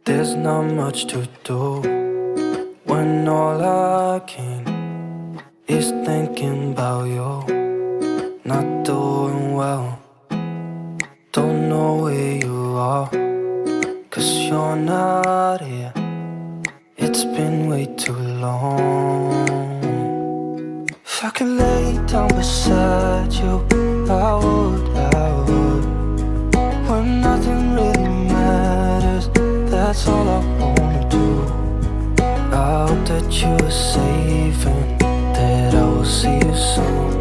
There's not much to do when all I can is thinking about you. Not doing well, don't know where you are, 'cause you're not here. It's been way too long. If I could lay down beside you, I would, when nothing really matters, that's all I wanna do. I hope that you are safe and that I will see you soon.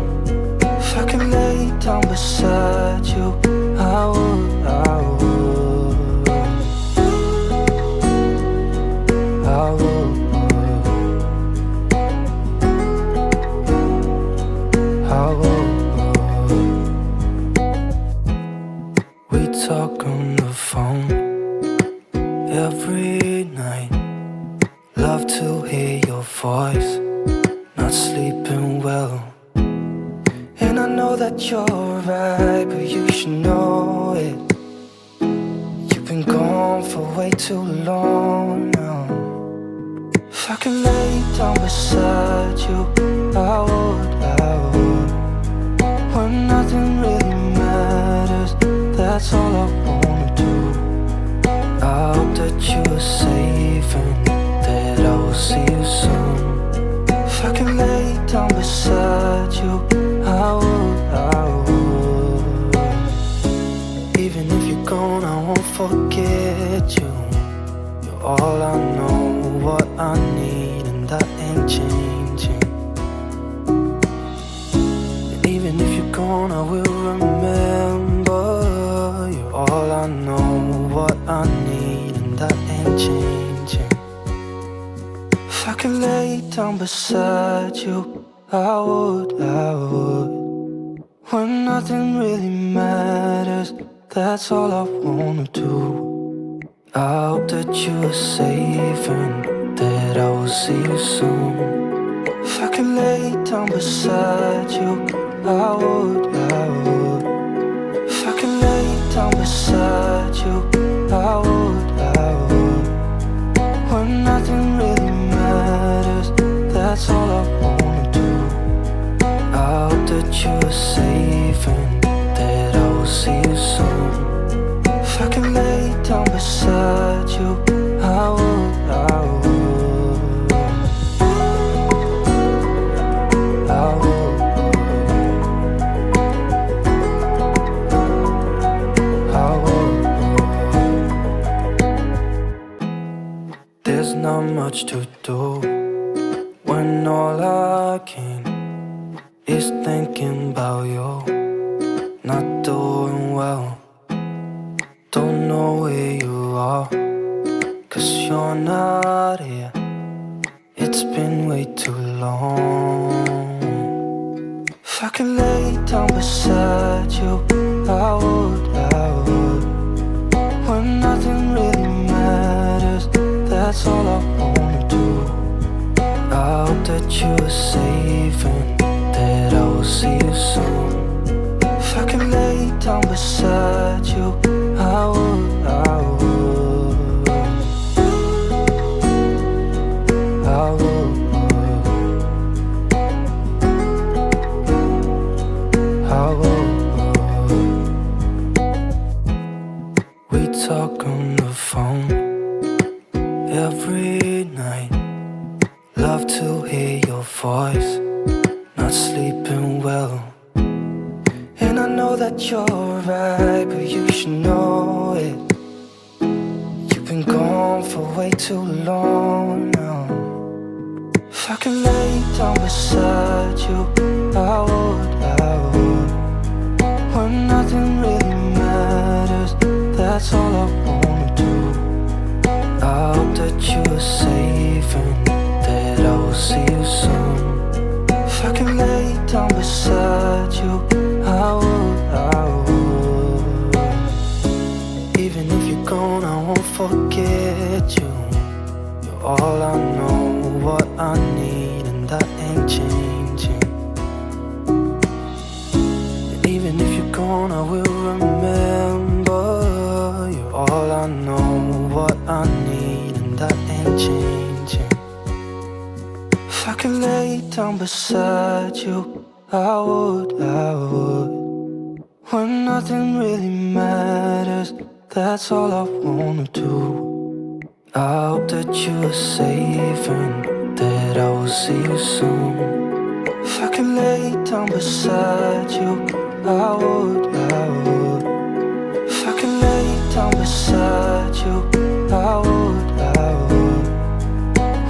If I could lay down beside you, I would, I would, I would, I would. We talk on the phone every night. Love to hear your voice, not sleeping well. And I know that you're right, but you should know it. You've been gone for way too long now. If I could lay down beside you, I would, I would. When nothing really matters, that's all I wanna do. I hope that you are safe and that I will see you soon. If I could lay down beside you, I would, I would. Even if you're gone, I won't forget you. You're all I know, what I need, and that ain't changing. And even if you're gone, I will remember. You're all I know, what I need, and that ain't changing. If I could lay down beside you, I would, I would. When nothing really matters, that's all I wanna do. I hope that you are safe and that I will see you soon. If I could lay down beside you, I would, I would. If I could lay down beside you, I would, I would. When nothing really matters, that's all I wanna do. I hope that you are safe and that I will see you soon. If I could lay down beside you, I would, I would, I would, I would. There's not much to do when all I can is thinking about you. Not doing well, don't know where you are, 'cause you're not here. It's been way too long. If I could lay down beside you, I would, I would. When nothing really matters, that's all I wanna do. I hope that you are safe and that I will see you soon. If I could lay down beside you, I would, I would, I would, I would. We talk on the phone every night. Love to hear your voice, not sleeping well. And I know that you're right, but you should know it. You've been gone for way too long now. If I could lay down beside you, I would, I would. When nothing really matters, that's all I wanna do. I hope that you are safe and that I will see you soon. If I could lay down beside you, I would, I would. Even if you're gone, I won't forget you. You're all I know, what I need, and that ain't changing. And even if you're gone, I will remember. You're all I know, what I need, and that ain't changing. If I could lay down beside you, I would. When nothing really matters, that's all I wanna do. I hope that you are safe and that I will see you soon. If I could lay down beside you, I would. If I could lay down beside you, I would.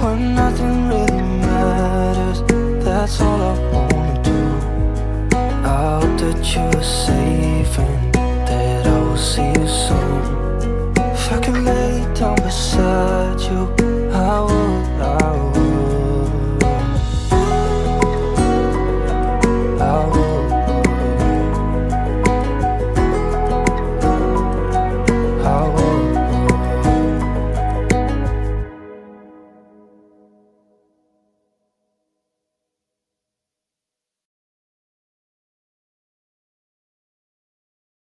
When nothing really matters, that's all I wanna do. I hope that you are safe and that I will see you soon. If I could lay down beside you, I would.